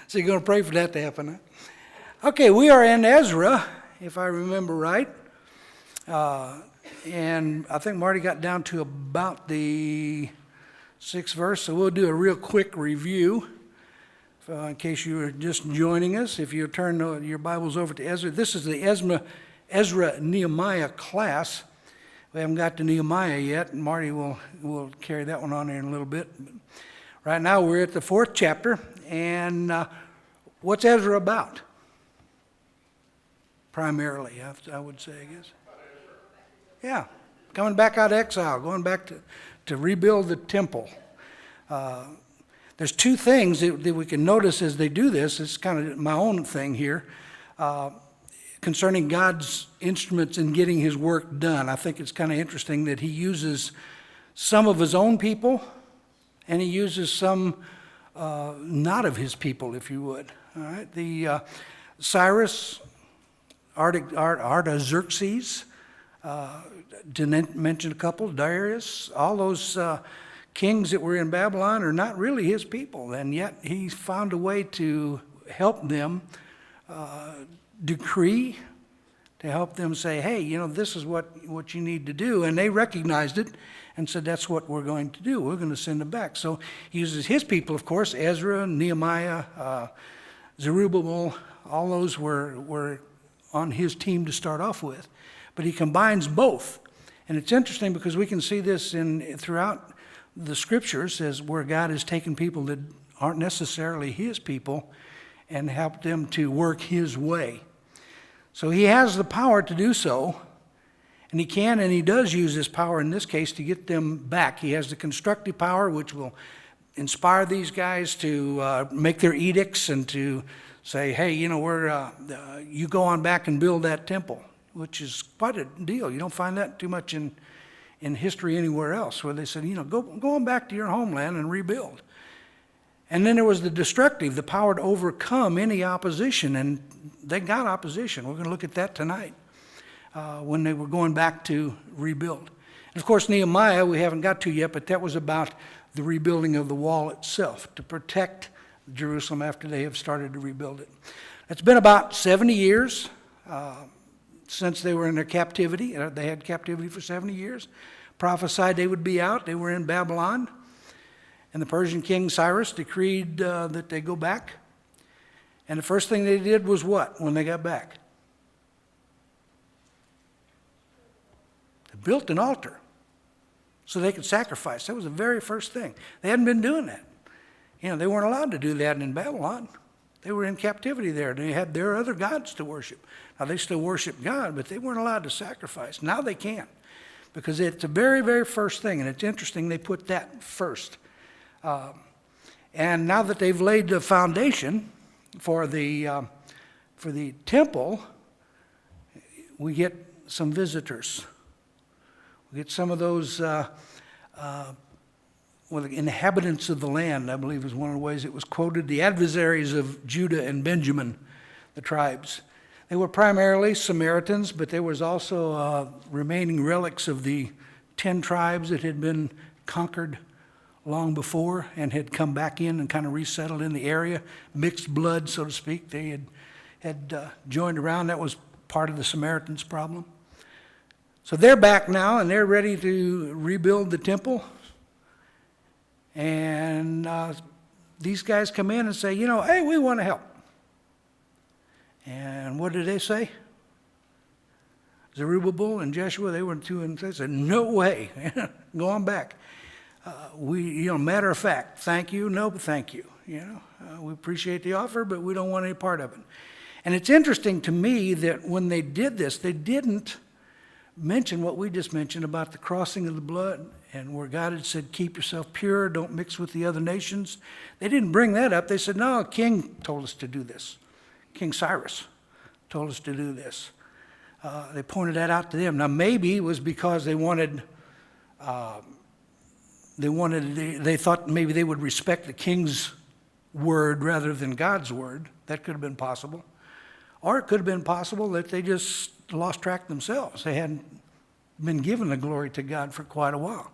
So you're going to pray for that to happen, huh? Okay, we are in Ezra, if I remember right. And I think Marty got down to about the 6th verse, so we'll do a real quick review in case you are just joining us. If you turn your Bibles over to Ezra, this is the Ezra Nehemiah class. We haven't got to Nehemiah yet, and Marty will carry that one on there in a little bit. Right now we're at the 4th chapter, and what's Ezra about? Primarily, I would say, I guess. Yeah, coming back out of exile, going back to rebuild the temple. There's two things that we can notice as they do this. It's kind of my own thing here. Concerning God's instruments in getting his work done. I think it's kind of interesting that he uses some of his own people and he uses some not of his people, if you would. All right, the Cyrus, Artaxerxes, to mention a couple, Darius, all those kings that were in Babylon are not really his people, and yet he found a way to help them decree, to help them say, hey, this is what you need to do. And they recognized it and said, that's what we're going to do. We're going to send them back. So he uses his people, of course, Ezra, Nehemiah, Zerubbabel, all those were on his team to start off with. But he combines both. And it's interesting because we can see this throughout the scriptures as where God has taken people that aren't necessarily his people and helped them to work his way. So he has the power to do so, and he can and he does use this power in this case to get them back. He has the constructive power which will inspire these guys to make their edicts and to say, hey, you go on back and build that temple, which is quite a deal. You don't find that too much in history anywhere else, where they said, go on back to your homeland and rebuild. And then there was the destructive, the power to overcome any opposition, and they got opposition. We're going to look at that tonight when they were going back to rebuild. And of course, Nehemiah, we haven't got to yet, but that was about the rebuilding of the wall itself to protect Jerusalem after they have started to rebuild it. It's been about 70 years since they were in their captivity. They had captivity for 70 years. Prophesied they would be out. They were in Babylon. And the Persian king Cyrus decreed that they go back. And the first thing they did was what when they got back? They built an altar so they could sacrifice. That was the very first thing. They hadn't been doing that. They weren't allowed to do that in Babylon. They were in captivity there. They had their other gods to worship. Now, they still worship God, but they weren't allowed to sacrifice. Now they can, because it's the very, very first thing. And it's interesting they put that first. And now that they've laid the foundation for the temple, we get some visitors. We get some of those the inhabitants of the land, I believe is one of the ways it was quoted, the adversaries of Judah and Benjamin, the tribes. They were primarily Samaritans, but there was also remaining relics of the 10 tribes that had been conquered long before and had come back in and kind of resettled in the area, mixed blood, so to speak. They had joined around. That was part of the Samaritans' problem. So they're back now, and they're ready to rebuild the temple. And these guys come in and say, hey, we want to help. And what did they say? Zerubbabel and Jeshua, they were two, and they said, no way, go on back. Matter of fact, thank you, no, but thank you. We appreciate the offer, but we don't want any part of it. And it's interesting to me that when they did this, they didn't mention what we just mentioned about the crossing of the blood and where God had said, keep yourself pure, don't mix with the other nations. They didn't bring that up. They said, no, a king told us to do this. King Cyrus told us to do this. They pointed that out to them. Now, maybe it was because they thought maybe they would respect the king's word rather than God's word. That could have been possible. Or it could have been possible that they just lost track themselves. They hadn't been given the glory to God for quite a while.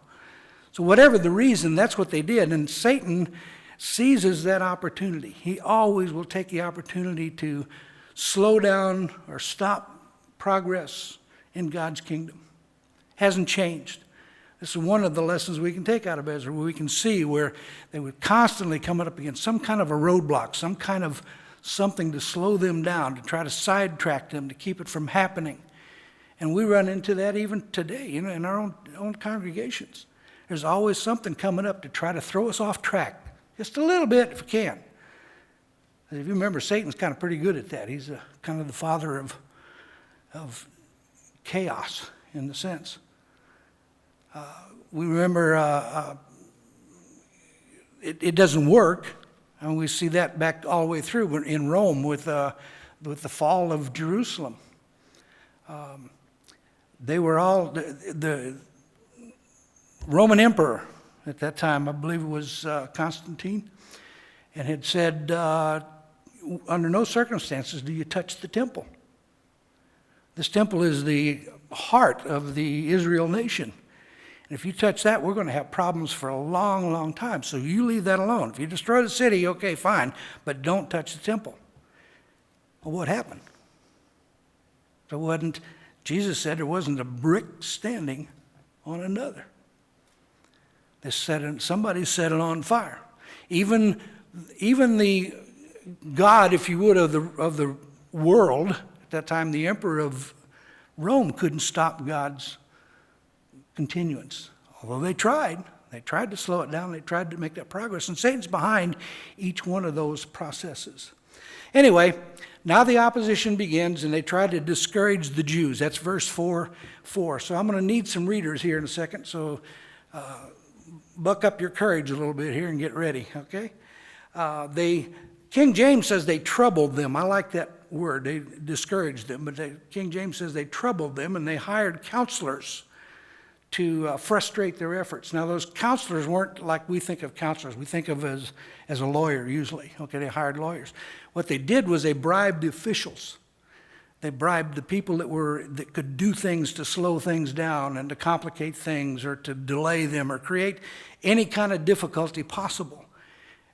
So whatever the reason, that's what they did. And Satan seizes that opportunity. He always will take the opportunity to slow down or stop progress in God's kingdom. Hasn't changed. This is one of the lessons we can take out of Ezra, where we can see where they would constantly come up against some kind of a roadblock, some kind of something to slow them down, to try to sidetrack them, to keep it from happening. And we run into that even today, in our own congregations. There's always something coming up to try to throw us off track, just a little bit if we can. If you remember, Satan's kind of pretty good at that. He's kind of the father of chaos, in the sense. We remember it doesn't work, and we see that back all the way through in Rome with the fall of Jerusalem. They were all, the Roman emperor at that time, I believe it was Constantine, and had said, under no circumstances do you touch the temple. This temple is the heart of the Israel nation. And if you touch that, we're going to have problems for a long, long time. So you leave that alone. If you destroy the city, okay, fine, but don't touch the temple. Well, what happened? Jesus said there wasn't a brick standing on another. Somebody set it on fire. Even the God, if you would, of the world, at that time the emperor of Rome, couldn't stop God's continuance. Although they tried to slow it down, they tried to make that progress, and Satan's behind each one of those processes. Anyway, now the opposition begins, and they try to discourage the Jews. That's verse 4. So I'm going to need some readers here in a second, so buck up your courage a little bit here and get ready, okay? King James says they troubled them. I like that word. They discouraged them, but King James says they troubled them, and they hired counselors to frustrate their efforts. Now, those counselors weren't like we think of counselors. We think of as a lawyer usually. Okay, they hired lawyers. What they did was they bribed the officials. They bribed the people that could do things to slow things down and to complicate things or to delay them or create any kind of difficulty possible.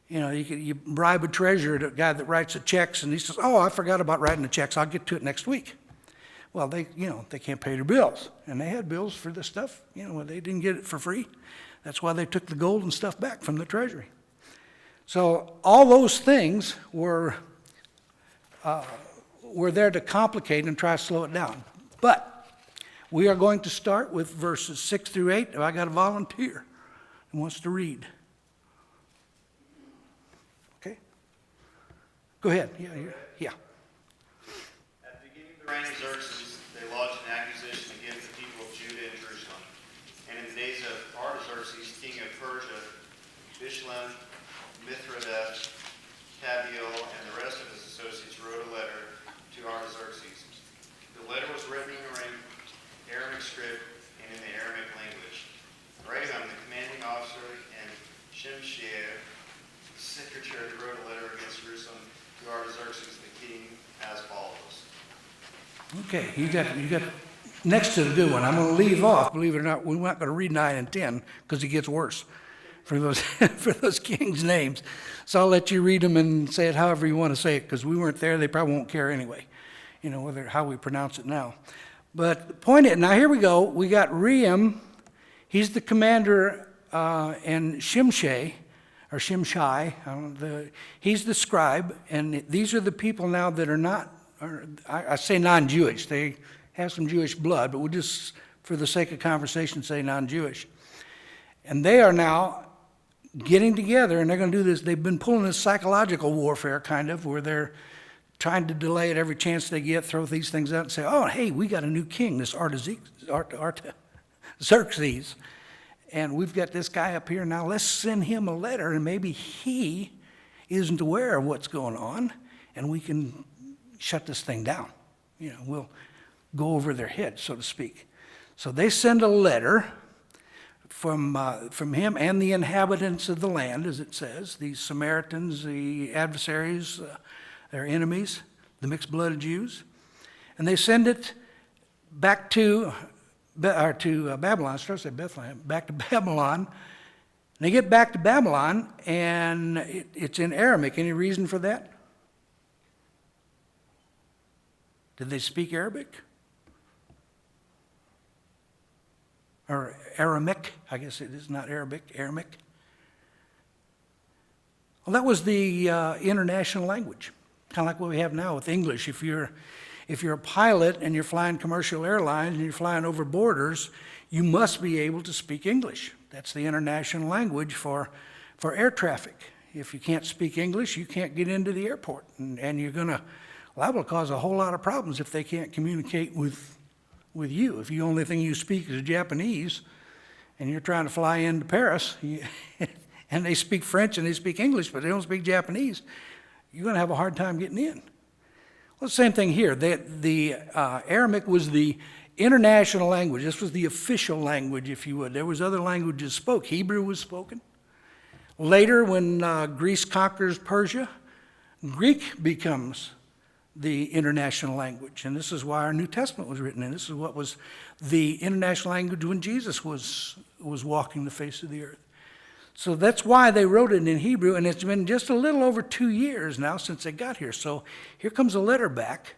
You bribe a treasurer, the guy that writes the checks, and he says, "Oh, I forgot about writing the checks. I'll get to it next week." Well, they can't pay their bills, and they had bills for this stuff. They didn't get it for free. That's why they took the gold and stuff back from the treasury. So all those things were there to complicate and try to slow it down. But we are going to start with verses 6 through 8. If I got a volunteer who wants to read. Okay? Go ahead. Yeah. At the beginning of the reign of Xerxes, they lodged an accusation against the people of Judah and Jerusalem. And in the days of Artaxerxes, king of Persia, Bishlam, Mithridates, Tabeel, and the rest of his associates wrote a letter to Artaxerxes. The letter was written in Aramaic script and in the Aramaic language. Raham, the commanding officer, and Shimshai, the secretary, wrote a letter against Jerusalem to Artaxerxes the king as follows. Okay, you got next to the good one. I'm going to leave off. Believe it or not, we're not going to read 9 and 10 because it gets worse for those kings' names. So I'll let you read them and say it however you want to say it, because we weren't there. They probably won't care anyway, how we pronounce it now. But the point is, now here we go. We got Raham. He's the commander, and Shimshai, he's the scribe, and these are the people now that are not, I say non-Jewish. They have some Jewish blood, but we'll just, for the sake of conversation, say non-Jewish. And they are now getting together, and they're going to do this. They've been pulling this psychological warfare, kind of, where they're trying to delay it every chance they get, throw these things out and say, "Oh, hey, we got a new king, this Artaxerxes. And we've got this guy up here. Now let's send him a letter, and maybe he isn't aware of what's going on, and we can shut this thing down. We'll go over their heads, so to speak." So they send a letter from him and the inhabitants of the land, as it says, these Samaritans, the adversaries, their enemies, the mixed-blooded Jews. And they send it back to Babylon, back to Babylon, They get back to Babylon, and it's in Aramaic. Any reason for that? Did they speak Arabic? Or Aramaic? I guess it is not Arabic, Aramaic. Well, that was the international language, kind of like what we have now with English. If you're a pilot and you're flying commercial airlines and you're flying over borders, you must be able to speak English. That's the international language for air traffic. If you can't speak English, you can't get into the airport, and you're going to liable to cause a whole lot of problems if they can't communicate with you. If the only thing you speak is Japanese, and you're trying to fly into Paris, and they speak French and they speak English, but they don't speak Japanese, you're going to have a hard time getting in. Well, same thing here. The Aramaic was the international language. This was the official language, if you would. There was other languages spoke. Hebrew was spoken. Later, when Greece conquers Persia, Greek becomes the international language. And this is why our New Testament was written. And this is what was the international language when Jesus was walking the face of the earth. So that's why they wrote it in Hebrew, and it's been just a little over 2 years now since they got here. So here comes a letter back,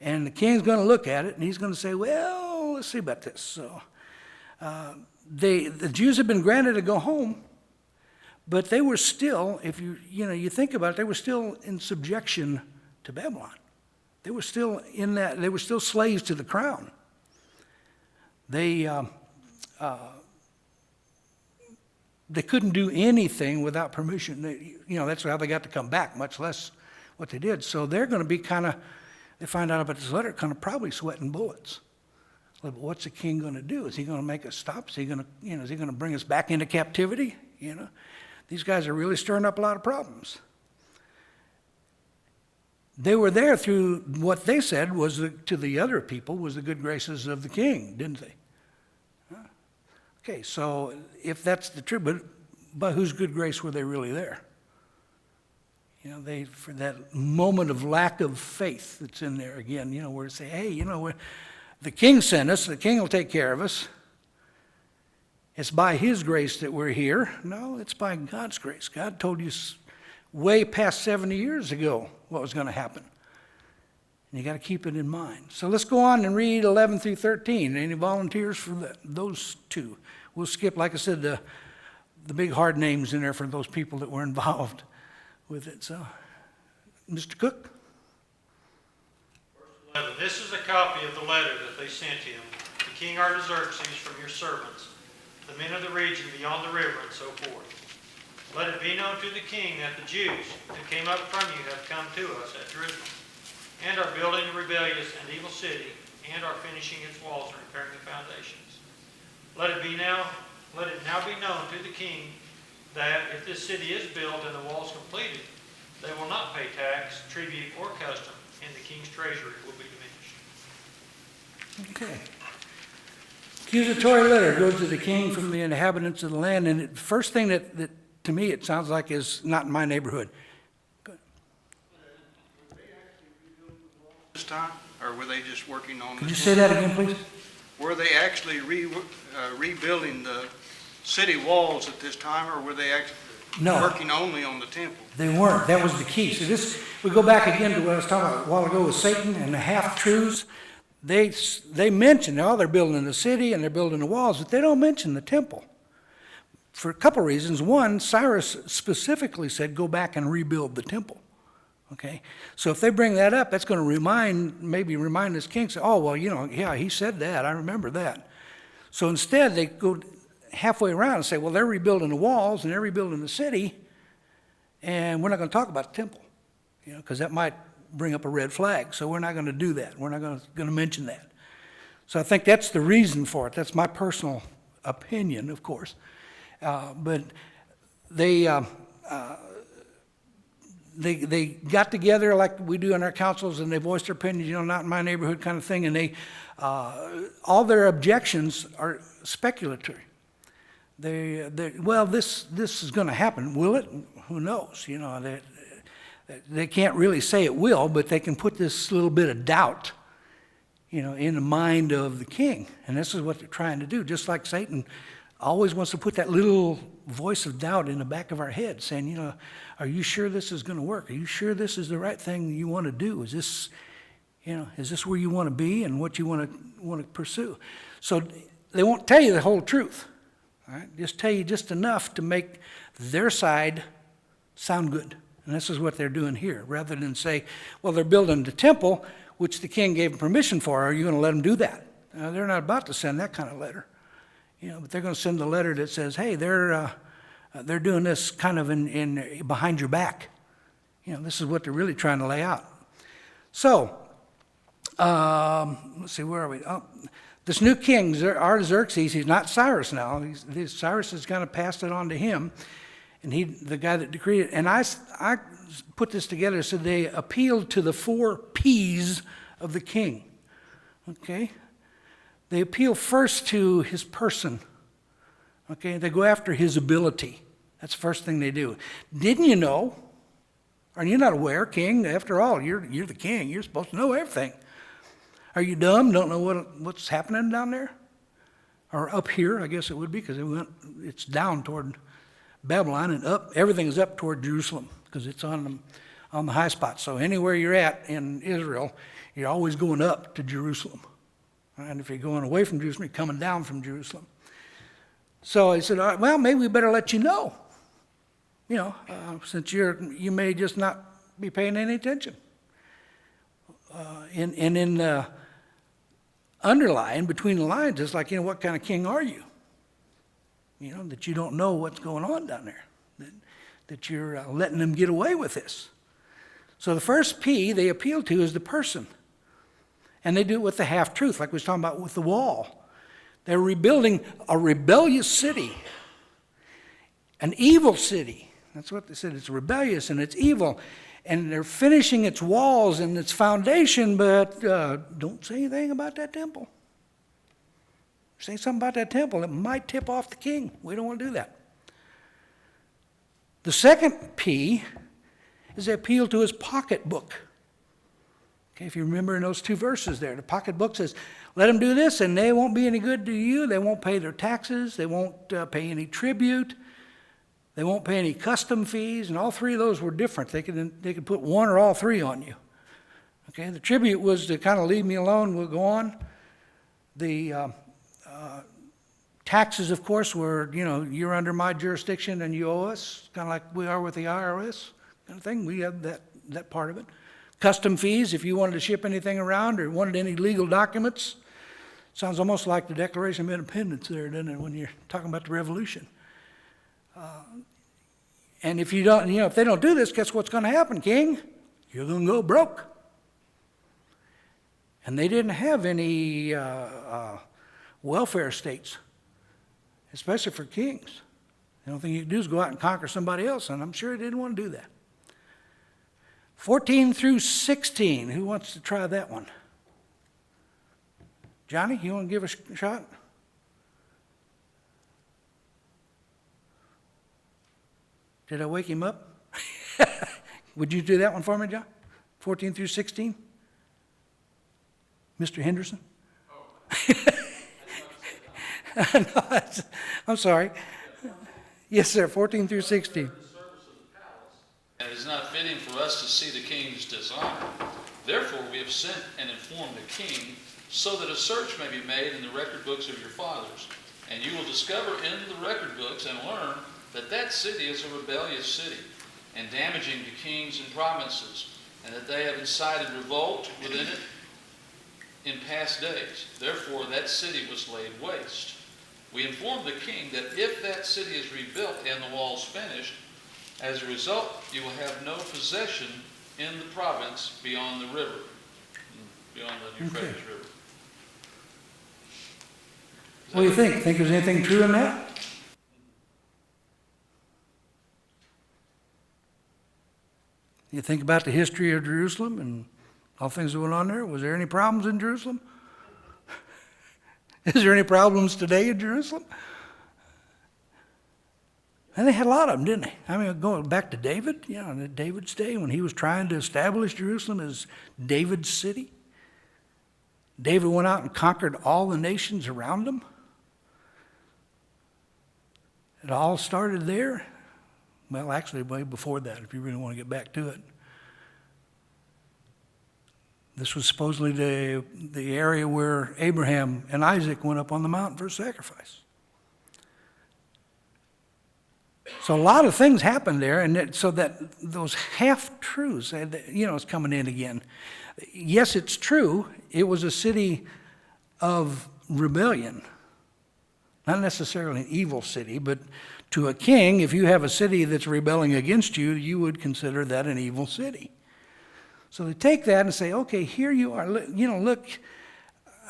and the king's going to look at it, and he's going to say, well, let's see about this. So the Jews had been granted to go home, but they were still, if you think about it, they were still in subjection to Babylon. They were still in that. They were still slaves to the crown. They couldn't do anything without permission. That's how they got to come back, much less what they did. So they're going to be they find out about this letter, kind of probably sweating bullets. Like, what's the king going to do? Is he going to make us stop? Is he going to bring us back into captivity? These guys are really stirring up a lot of problems. They were there through what they said was to the other people was the good graces of the king, didn't they? Okay, so if that's the truth, but by whose good grace were they really there? For that moment of lack of faith that's in there again, where they say, hey, the king sent us, the king will take care of us. It's by his grace that we're here. No, it's by God's grace. God told you way past 70 years ago what was going to happen. And you got to keep it in mind. So let's go on and read 11 through 13. Any volunteers for those two? We'll skip, like I said, the big hard names in there for those people that were involved with it. So, Mr. Cook? Verse 11. This is a copy of the letter that they sent him, to King Artaxerxes from your servants, the men of the region beyond the river, and so forth. Let it be known to the king that the Jews who came up from you have come to us at Jerusalem, and are building a rebellious and evil city, and are finishing its walls and repairing the foundations. Let it now be known to the king that if this city is built and the walls completed, they will not pay tax, tribute, or custom, and the king's treasury will be diminished. Okay. Accusatory letter goes to the king from the inhabitants of the land, and the first thing that to me it sounds like is not in my neighborhood. Good. Were they actually rebuilding the walls this time, or were they just working on? Could you say that again, please? Were they actually rebuilding the city walls at this time, or were they actually working only on the temple? They weren't. That was the key. So we go back again to what I was talking about a while ago with Satan and the half-truths. They mention, they're building the city and they're building the walls, but they don't mention the temple. For a couple reasons. One, Cyrus specifically said, go back and rebuild the temple. Okay? So if they bring that up, that's going to maybe remind this king, say, oh, well, yeah, he said that. I remember that. So instead, they go halfway around and say, well, they're rebuilding the walls and they're rebuilding the city, and we're not going to talk about the temple, because that might bring up a red flag. So we're not going to do that. We're not going to mention that. So I think that's the reason for it. That's my personal opinion, of course. But they got together like we do in our councils, and they voiced their opinions, not in my neighborhood kind of thing, and all their objections are speculatory. This is going to happen. Will it? Who knows? They can't really say it will, but they can put this little bit of doubt, in the mind of the king. And this is what they're trying to do. Just like Satan always wants to put that little voice of doubt in the back of our head saying, are you sure this is going to work? Are you sure this is the right thing you want to do? Is this where you want to be and what you want to pursue? So they won't tell you the whole truth. All right? Just tell you just enough to make their side sound good. And this is what they're doing here. Rather than say, well, they're building the temple, which the king gave permission for. Are you going to let them do that? They're not about to send that kind of letter. But they're going to send a letter that says, hey, they're doing this kind of in behind your back. This is what they're really trying to lay out. So, let's see, where are we? Oh, this new king, Artaxerxes, he's not Cyrus now. Cyrus has kind of passed it on to him, and the guy that decreed it. And I put this together, so they appealed to the 4 P's of the king. Okay? They appeal first to his person. Okay? They go after his ability. That's the first thing they do. Didn't you know? Are you not aware, king? After all, you're the king. You're supposed to know everything. Are you dumb? Don't know what's happening down there? Or up here, I guess it would be, because it's down toward Babylon, and up, everything is up toward Jerusalem, because it's on the high spot. So anywhere you're at in Israel, you're always going up to Jerusalem. And if you're going away from Jerusalem, you're coming down from Jerusalem. So he said, all right, well, maybe we better let you know. Since you may just not be paying any attention. In the underlying, between the lines, it's like, what kind of king are you? That you don't know what's going on down there. That you're letting them get away with this. So the first P they appeal to is the person. And they do it with the half-truth, like we was talking about with the wall. They're rebuilding a rebellious city, an evil city. That's what they said. It's rebellious and it's evil. And they're finishing its walls and its foundation, but don't say anything about that temple. Say something about that temple. It might tip off the king. We don't want to do that. The second P is they appeal to his pocketbook. Okay, if you remember in those 2 verses there, the pocketbook says, let them do this and they won't be any good to you. They won't pay their taxes. They won't pay any tribute. They won't pay any custom fees. And all 3 of those were different. They could put 1 or all 3 on you. Okay, the tribute was to kind of leave me alone. We'll go on. The taxes, of course, were, you're under my jurisdiction and you owe us, kind of like we are with the IRS kind of thing. We have that part of it. Custom fees, if you wanted to ship anything around or wanted any legal documents. Sounds almost like the Declaration of Independence there, doesn't it, when you're talking about the revolution. And if you don't, if they don't do this, guess what's going to happen, king? You're going to go broke. And they didn't have any welfare states, especially for kings. The only thing you could do is go out and conquer somebody else, and I'm sure he didn't want to do that. 14 through 16, who wants to try that one? Johnny, you want to give a shot? Did I wake him up? Would you do that one for me, John? 14 through 16? Mr. Henderson? No, I'm sorry. Yes, sir, 14 through 16. And it is not fitting for us to see the king's dishonor. Therefore we have sent and informed the king, so that a search may be made in the record books of your fathers. And you will discover in the record books and learn that that city is a rebellious city, and damaging to kings and provinces, and that they have incited revolt within it in past days. Therefore that city was laid waste. We informed the king that if that city is rebuilt and the walls finished, as a result, you will have no possession in the province beyond the river, beyond the Euphrates River. What do you think? Think there's anything true in that? You think about the history of Jerusalem and all things that went on there. Was there any problems in Jerusalem? Is there any problems today in Jerusalem? And they had a lot of them, didn't they? I mean, going back to David, in David's day, when he was trying to establish Jerusalem as David's city. David went out and conquered all the nations around him. It all started there. Well, actually, way before that, if you really want to get back to it. This was supposedly the area where Abraham and Isaac went up on the mountain for a sacrifice. So a lot of things happened there, and so that those half-truths, it's coming in again. Yes, it's true. It was a city of rebellion. Not necessarily an evil city, but to a king, if you have a city that's rebelling against you, you would consider that an evil city. So they take that and say, okay, here you are. Look,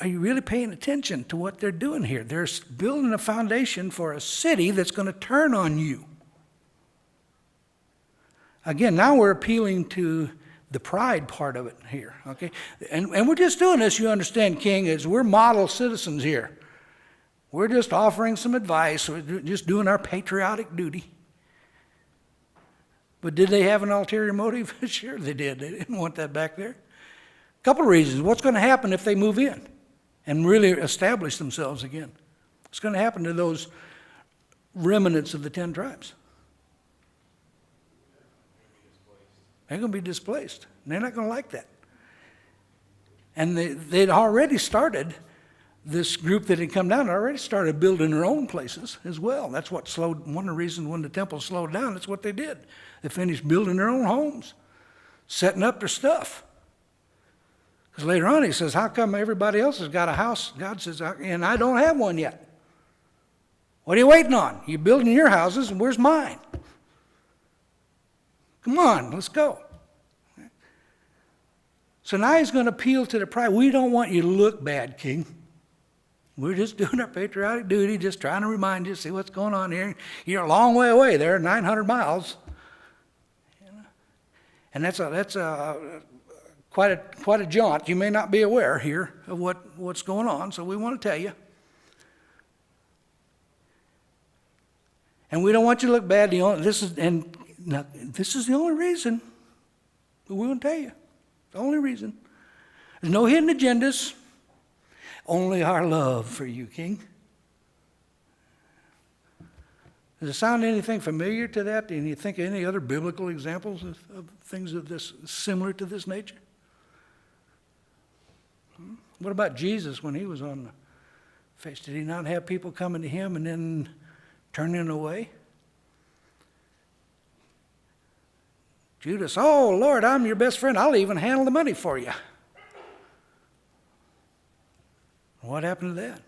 are you really paying attention to what they're doing here? They're building a foundation for a city that's going to turn on you. Again, now we're appealing to the pride part of it here, okay? And we're just doing this, you understand, King, is we're model citizens here. We're just offering some advice. We're just doing our patriotic duty. But did they have an ulterior motive? Sure they did. They didn't want that back there. A couple of reasons. What's going to happen if they move in and really establish themselves again? What's going to happen to those remnants of the 10 tribes? They're going to be displaced. And they're not going to like that. And they'd already started, this group that had come down already started building their own places as well. That's what one of the reasons when the temple slowed down, that's what they did. They finished building their own homes, setting up their stuff. Because later on he says, how come everybody else has got a house? God says, and I don't have one yet. What are you waiting on? You're building your houses, and where's mine? Come on, let's go. So now he's going to appeal to the pride. We don't want you to look bad, King. We're just doing our patriotic duty, just trying to remind you, see what's going on here. You're a long way away there, 900 miles. And that's quite a jaunt. You may not be aware here of what's going on, so we want to tell you. And we don't want you to look bad. This is the only reason. But we want to tell you. The only reason. There's no hidden agendas. Only our love for you, King. Does it sound anything familiar to that? Can you think of any other biblical examples of things of this similar to this nature? What about Jesus when he was on the face? Did he not have people coming to him and then turning away? Judas, oh, Lord, I'm your best friend. I'll even handle the money for you. What happened to that?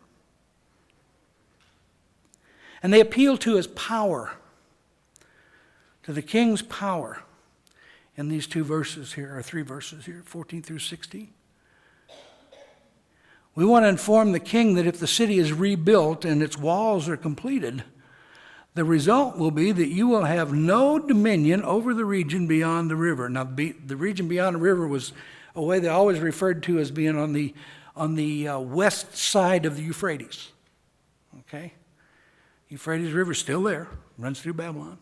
And they appeal to his power, to the king's power in these 2 verses here, or 3 verses here, 14 through 16. We want to inform the king that if the city is rebuilt and its walls are completed, the result will be that you will have no dominion over the region beyond the river. Now, the region beyond the river was a way they always referred to as being on the west side of the Euphrates. Okay? Euphrates River is still there, runs through Babylon.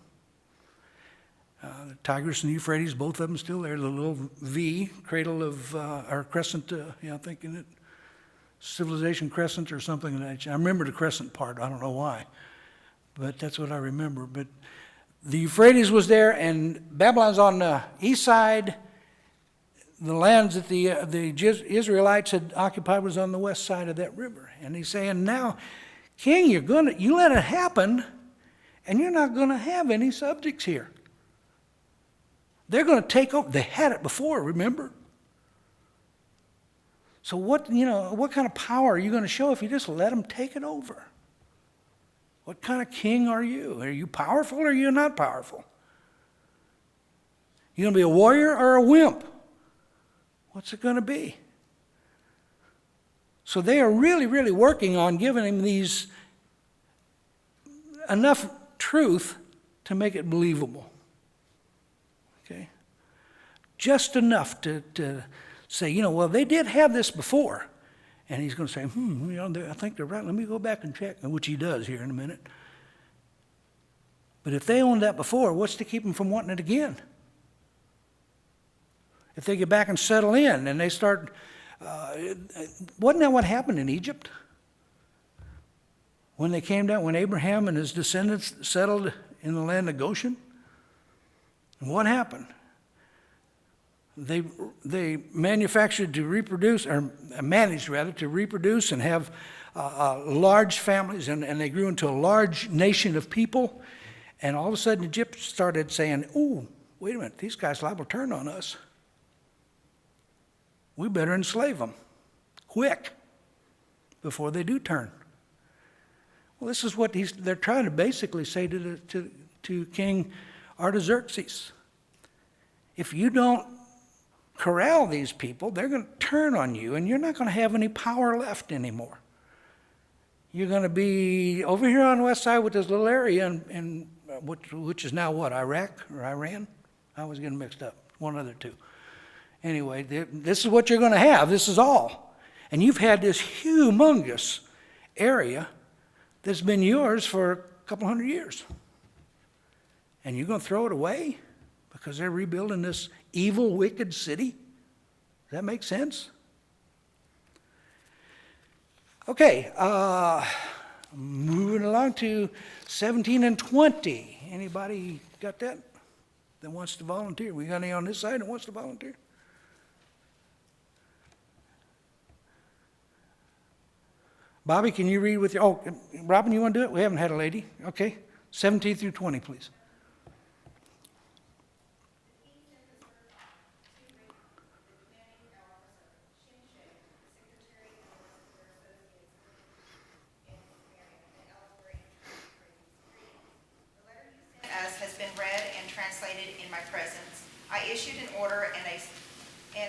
The Tigris and the Euphrates, both of them still there. The little V, cradle of, or crescent, I'm thinking it, civilization crescent or something like that. I remember the crescent part, I don't know why. But that's what I remember. But the Euphrates was there, and Babylon's on the east side. The lands that the Israelites had occupied was on the west side of that river. And he's saying, now, King, you let it happen, and you're not going to have any subjects here. They're going to take over. They had it before, remember? So what kind of power are you going to show if you just let them take it over? What kind of king are you? Are you powerful or are you not powerful? You going to be a warrior or a wimp? What's it going to be? So they are really, really working on giving him these enough truth to make it believable. Okay? Just enough to say, well, they did have this before. And he's going to say, I think they're right. Let me go back and check, which he does here in a minute. But if they owned that before, what's to keep them from wanting it again? If they get back and settle in and they start, wasn't that what happened in Egypt? when they came down, when Abraham and his descendants settled in the land of Goshen? What happened? They manufactured to reproduce, or managed rather, to reproduce and have large families, and they grew into a large nation of people. And all of a sudden, Egypt started saying, "Ooh, wait a minute, these guys liable to turn on us. We better enslave them quick before they do turn." Well, this is what they're trying to basically say to King Artaxerxes. If you don't corral these people, they're going to turn on you, and you're not going to have any power left anymore. You're going to be over here on the west side with this little area, which is now what, Iraq or Iran? I was getting mixed up, one of the two. Anyway, this is what you're going to have. This is all. And you've had this humongous area that's been yours for a couple hundred years. And you're going to throw it away because they're rebuilding this evil, wicked city? Does that make sense? Okay, moving along to 17 and 20. Anybody got that wants to volunteer? We got any on this side that wants to volunteer? Bobby, can you read with your, oh, Robin, you want to do it? We haven't had a lady. Okay, 17 through 20, please. Has been read and translated in my presence. I issued an order and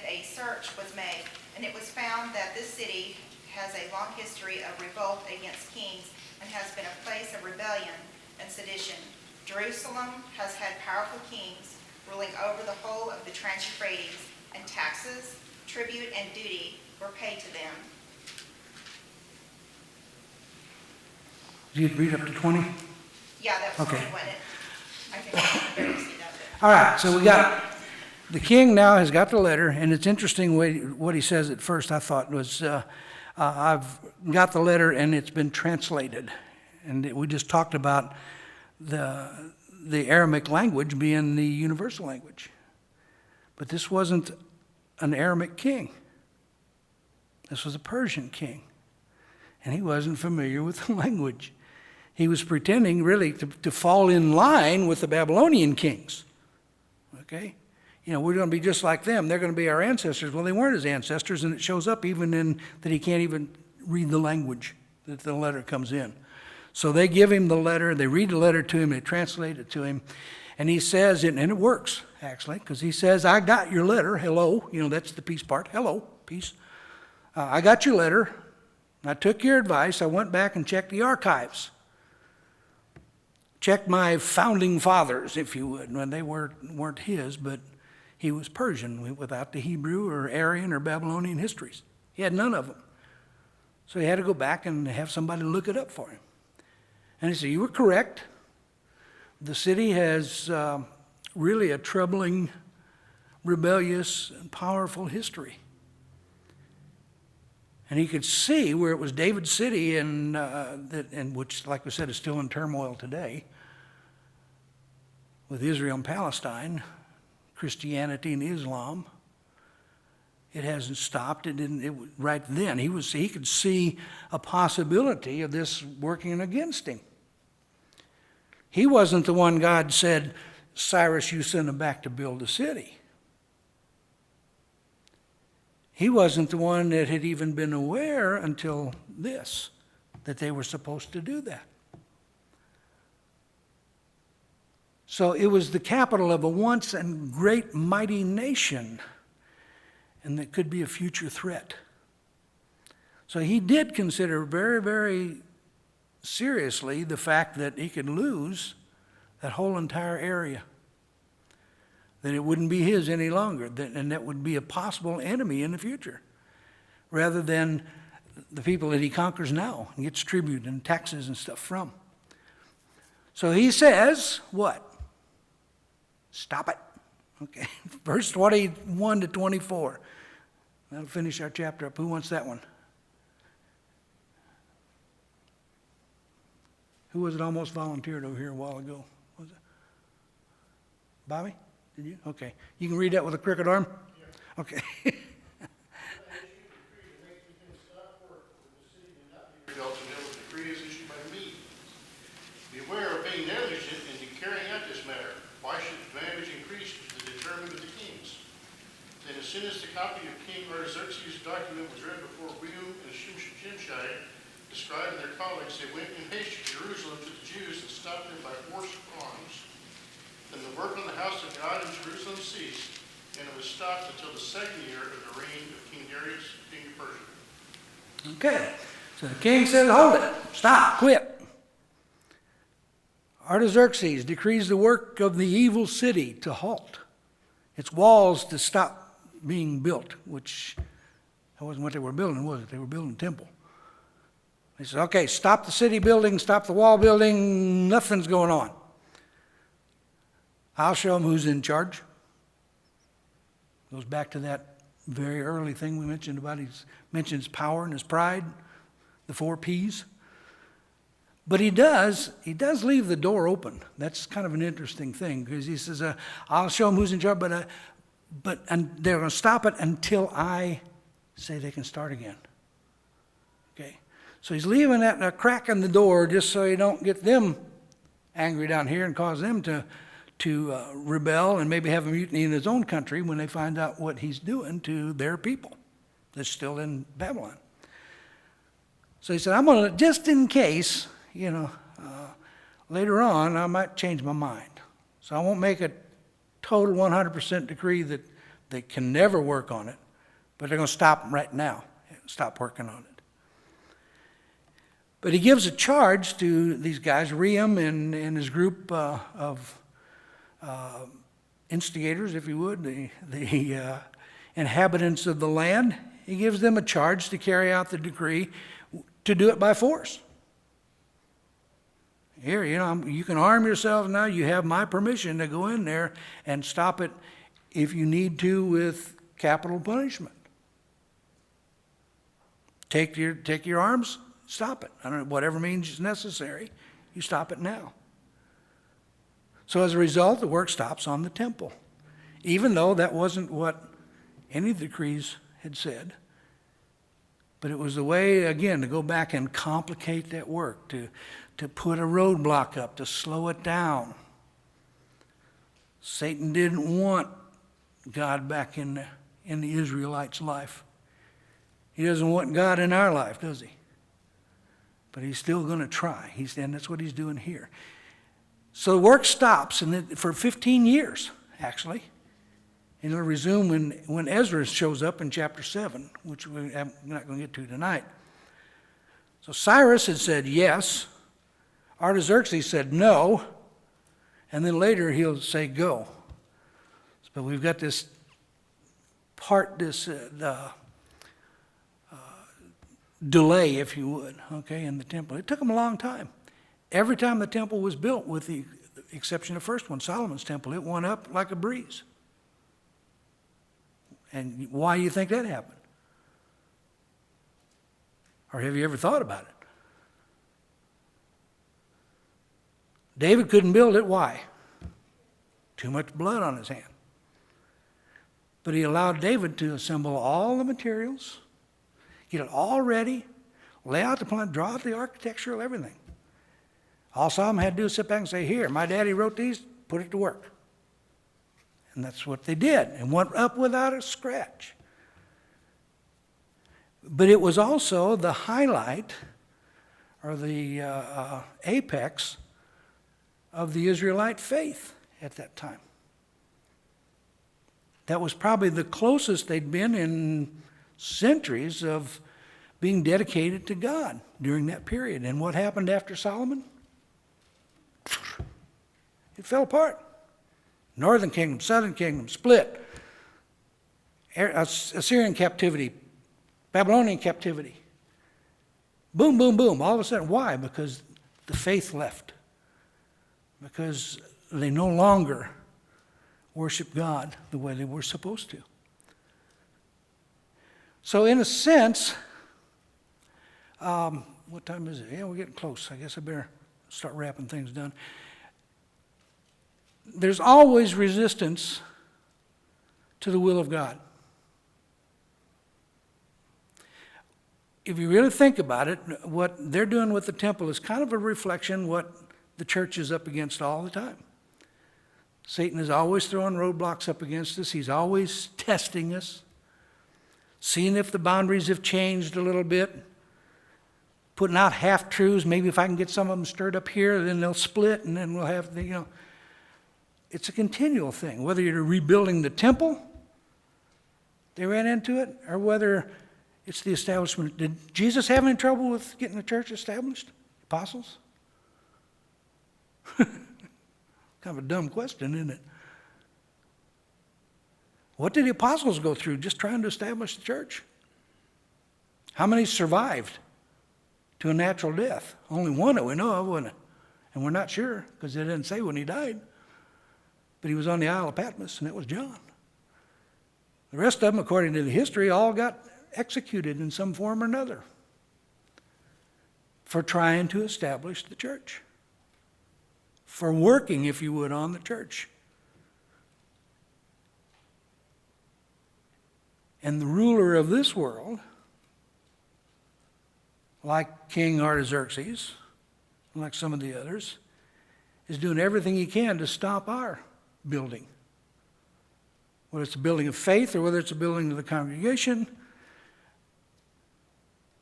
a search was made, and it was found that this city has a long history of revolt against kings and has been a place of rebellion and sedition. Jerusalem has had powerful kings ruling over the whole of the Trans-Euphrates, and taxes, tribute, and duty were paid to them. Did you read up to 20? Yeah, that was Okay. what it. I think I can barely see that bit. All right, so we got, the king now has got the letter, and it's interesting what he says at first, I thought, was, I've got the letter and it's been translated. And we just talked about the Aramaic language being the universal language. But this wasn't an Aramaic king. This was a Persian king. And he wasn't familiar with the language. He was pretending really to fall in line with the Babylonian kings. Okay? You know, we're going to be just like them. They're going to be our ancestors. Well, they weren't his ancestors, and it shows up even in that he can't even read the language that the letter comes in. So they give him the letter, they read the letter to him, they translate it to him, and he says, and it works, actually, because he says, "I got your letter, hello." You know, that's the peace part. Hello, peace. I got your letter. I took your advice. I went back and checked the archives. Check my founding fathers, if you would. When they weren't his, but he was Persian without the Hebrew or Aryan or Babylonian histories. He had none of them. So he had to go back and have somebody look it up for him. And he said, "You were correct. The city has really a troubling, rebellious, and powerful history." And he could see where it was David's city, and which, like we said, is still in turmoil today, with Israel and Palestine, Christianity and Islam. It hasn't stopped. It didn't. Right then, he could see a possibility of this working against him. He wasn't the one God said, "Cyrus, you send them back to build a city." He wasn't the one that had even been aware until this, that they were supposed to do that. So it was the capital of a once and great mighty nation, and that could be a future threat. So he did consider very, very seriously the fact that he could lose that whole entire area, that it wouldn't be his any longer, and that would be a possible enemy in the future, rather than the people that he conquers now and gets tribute and taxes and stuff from. So he says, what? Stop it. Okay, verse 21 to 24. That'll finish our chapter up. Who wants that one? Who was it almost volunteered over here a while ago? Was it Bobby? Did you? Okay. You can read that with a crooked arm? Okay. Rebuilt until the decree is issued by me. Beware of being negligent in carrying out this matter. Why should damage increase to the determined of the kings? Then as soon as the copy of King Artaxerxes' document was read before Rehum and Shimshai, the scribe and their colleagues, they went in haste to Jerusalem to the Jews and stopped them by force of arms. Then the work on the house of God in Jerusalem ceased, and it was stopped until the second year of the reign of King Darius, king of Persia. Okay. So the king said, hold it. Stop. Quit. Artaxerxes decrees the work of the evil city to halt. Its walls to stop being built, which that wasn't what they were building, was it? They were building a temple. He said, okay, stop the city building, stop the wall building, nothing's going on. I'll show them who's in charge. Goes back to that very early thing we mentioned about mentions power and his pride, the 4 P's. But he does leave the door open. That's kind of an interesting thing, because he says, I'll show them who's in charge, but they're going to stop it until I say they can start again. Okay? So he's leaving that a crack in the door just so you don't get them angry down here and cause them to rebel and maybe have a mutiny in his own country when they find out what he's doing to their people that's still in Babylon. So he said, I'm going to, just in case, later on I might change my mind. So I won't make a total 100% decree that they can never work on it, but they're going to stop right now, stop working on it. But he gives a charge to these guys, Rehum and his group of instigators, if you would, the inhabitants of the land. He gives them a charge to carry out the decree, to do it by force. Here, you can arm yourself now. You have my permission to go in there and stop it if you need to with capital punishment. Take your arms, stop it. I don't know, whatever means is necessary, you stop it now. So as a result, the work stops on the temple, even though that wasn't what any of the decrees had said. But it was the way, again, to go back and complicate that work, to put a roadblock up, to slow it down. Satan didn't want God back in the Israelites' life. He doesn't want God in our life, does he? But he's still going to try. And that's what he's doing here. So the work stops for 15 years, actually. And it'll resume when Ezra shows up in chapter 7, which we're not going to get to tonight. So Cyrus had said yes. Artaxerxes said no. And then later he'll say go. But we've got this delay, if you would, okay, in the temple. It took them a long time. Every time the temple was built, with the exception of the first one, Solomon's temple, it went up like a breeze. And why do you think that happened? Or have you ever thought about it? David couldn't build it. Why? Too much blood on his hand. But he allowed David to assemble all the materials, get it all ready, lay out the plan, draw out the architectural, everything. All Solomon had to do was sit back and say, here, my daddy wrote these, put it to work. And that's what they did, and went up without a scratch. But it was also the highlight, or the apex, of the Israelite faith at that time. That was probably the closest they'd been in centuries of being dedicated to God during that period. And what happened after Solomon? It fell apart. Northern kingdom, southern kingdom, split. Assyrian captivity, Babylonian captivity. Boom, boom, boom, all of a sudden. Why? Because the faith left. Because they no longer worship God the way they were supposed to. So in a sense, what time is it? Yeah, we're getting close. I guess I better start wrapping things down. There's always resistance to the will of God. If you really think about it, what they're doing with the temple is kind of a reflection what the church is up against all the time. Satan is always throwing roadblocks up against us. He's always testing us, seeing if the boundaries have changed a little bit, putting out half-truths. Maybe if I can get some of them stirred up here, then they'll split, and then we'll have the, it's a continual thing. Whether you're rebuilding the temple, they ran into it, or whether it's the establishment. Did Jesus have any trouble with getting the church established? Apostles? Kind of a dumb question, isn't it? What did the apostles go through just trying to establish the church? How many survived to a natural death? Only one that we know of, wasn't it? And we're not sure, because it didn't say when he died. But he was on the Isle of Patmos, and it was John. The rest of them, according to the history, all got executed in some form or another for trying to establish the church, for working, if you would, on the church. And the ruler of this world, like King Artaxerxes, like some of the others, is doing everything he can to stop our building. Whether it's a building of faith or whether it's a building of the congregation,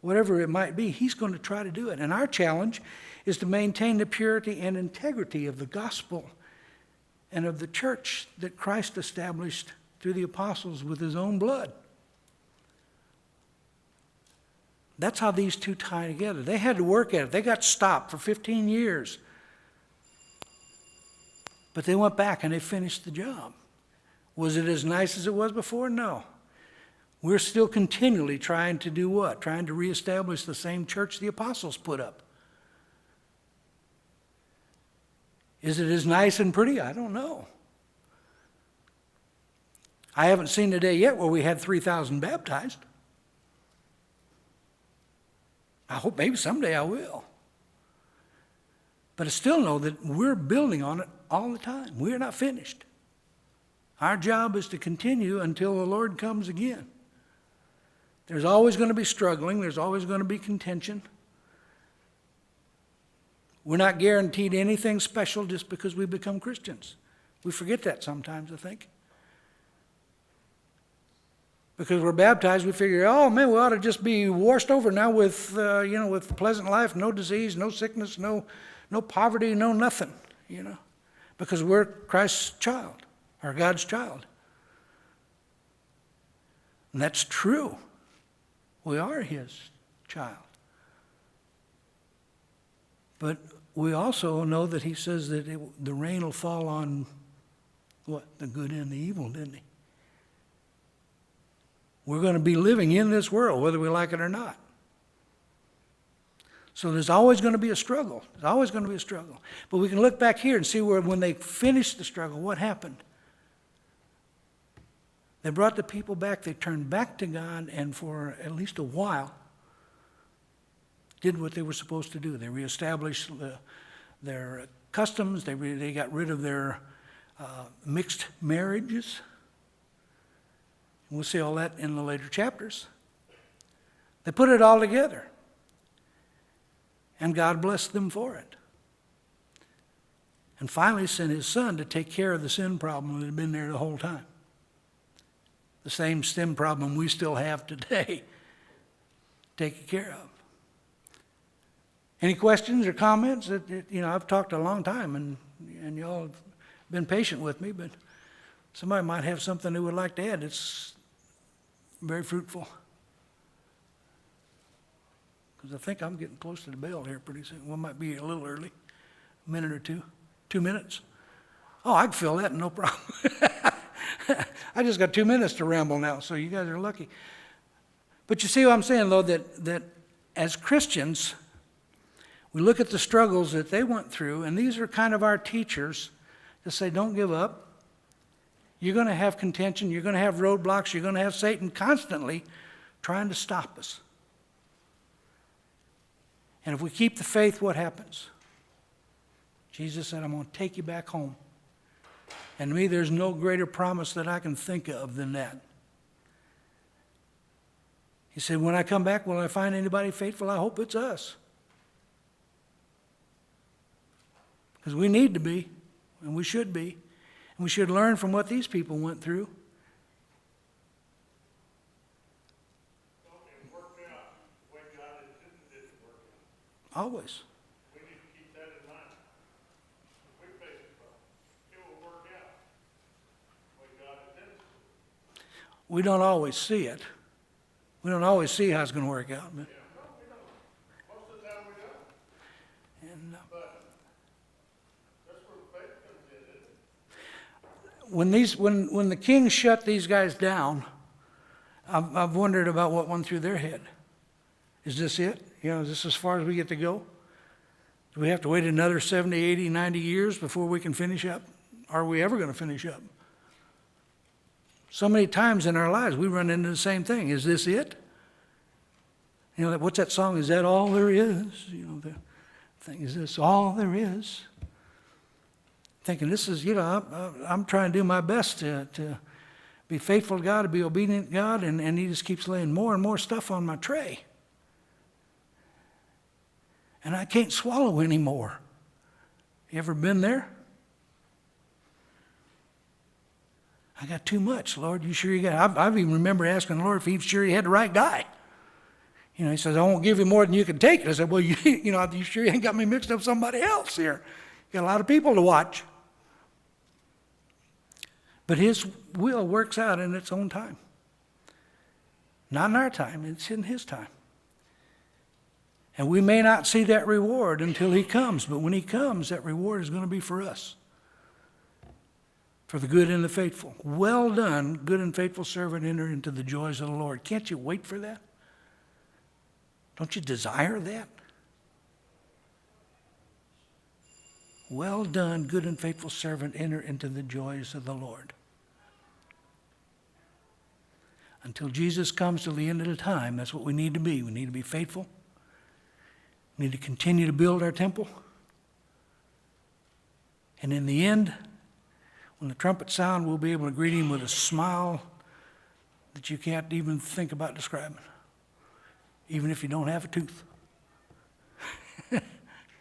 whatever it might be, he's going to try to do it. And our challenge is to maintain the purity and integrity of the gospel and of the church that Christ established through the apostles with his own blood. That's how these two tie together. They had to work at it. They got stopped for 15 years. But they went back and they finished the job. Was it as nice as it was before? No. We're still continually trying to do what? Trying to reestablish the same church the apostles put up. Is it as nice and pretty? I don't know. I haven't seen a day yet where we had 3,000 baptized. I hope maybe someday I will. But I still know that we're building on it all the time. We're not finished. Our job is to continue until the Lord comes again. There's always going to be struggling. There's always going to be contention. We're not guaranteed anything special just because we become Christians. We forget that sometimes, I think. Because we're baptized, we figure, oh man, we ought to just be washed over now with, with pleasant life, no disease, no sickness, no poverty, no nothing, because we're Christ's child, or God's child. And that's true. We are his child. But we also know that he says that the rain will fall on what? The good and the evil, didn't he? We're going to be living in this world, whether we like it or not. So there's always going to be a struggle. There's always going to be a struggle. But we can look back here and see where when they finished the struggle, what happened. They brought the people back. They turned back to God, and for at least a while, did what they were supposed to do. They reestablished their customs. They got rid of their mixed marriages. We'll see all that in the later chapters. They put it all together. And God blessed them for it. And finally sent his son to take care of the sin problem that had been there the whole time. The same sin problem we still have today, taken care of. Any questions or comments? I've talked a long time, and y'all have been patient with me, but somebody might have something they would like to add. It's very fruitful. Because I think I'm getting close to the bell here pretty soon. Well, might be a little early, a minute or two. 2 minutes? Oh, I can fill that, no problem. I just got 2 minutes to ramble now, so you guys are lucky. But you see what I'm saying, though, that as Christians, we look at the struggles that they went through, and these are kind of our teachers to say, don't give up. You're going to have contention. You're going to have roadblocks. You're going to have Satan constantly trying to stop us. And if we keep the faith, what happens? Jesus said, I'm going to take you back home. And to me, there's no greater promise that I can think of than that. He said, when I come back, will I find anybody faithful? I hope it's us. Because we need to be, and we should be. And we should learn from what these people went through. It worked out the way God intended it to work out. Always. We need to keep that in mind. If we face a problem, it will work out the way God intended it. We don't always see it. We don't always see how it's going to work out. But, No, we don't. Most of the time we don't. and, But that's where faith comes in, isn't it? when the king shut these guys down, I've wondered about what went through their head. Is this it? You know, is this as far as we get to go? Do we have to wait another 70, 80, 90 years before we can finish up? Are we ever going to finish up? So many times in our lives we run into the same thing. Is this it? You know, what's that song? Is that all there is? You know, the thing, is this all there is? Thinking this is, you know, I'm trying to do my best to be faithful to God, to be obedient to God, and he just keeps laying more and more stuff on my tray. And I can't swallow anymore. You ever been there? I got too much, Lord. You sure you got? I've even remember asking the Lord if he's sure he had the right guy. You know, he says, I won't give you more than you can take. I said, well, you know, you sure you ain't got me mixed up with somebody else here? You got a lot of people to watch. But his will works out in its own time. Not in our time, it's in his time. And we may not see that reward until he comes, but when he comes, that reward is going to be for us. For the good and the faithful. Well done, good and faithful servant, enter into the joys of the Lord. Can't you wait for that? Don't you desire that? Well done, good and faithful servant, enter into the joys of the Lord. Until Jesus comes to the end of the time, that's what we need to be. We need to be faithful. We need to continue to build our temple. And in the end, when the trumpet sound, we'll be able to greet him with a smile that you can't even think about describing, even if you don't have a tooth.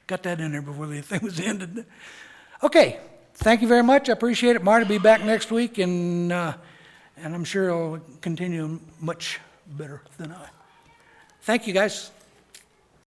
Got that in there before the thing was ended. Okay, thank you very much. I appreciate it. Marty will be back next week, and I'm sure he'll continue much better than I. Thank you, guys.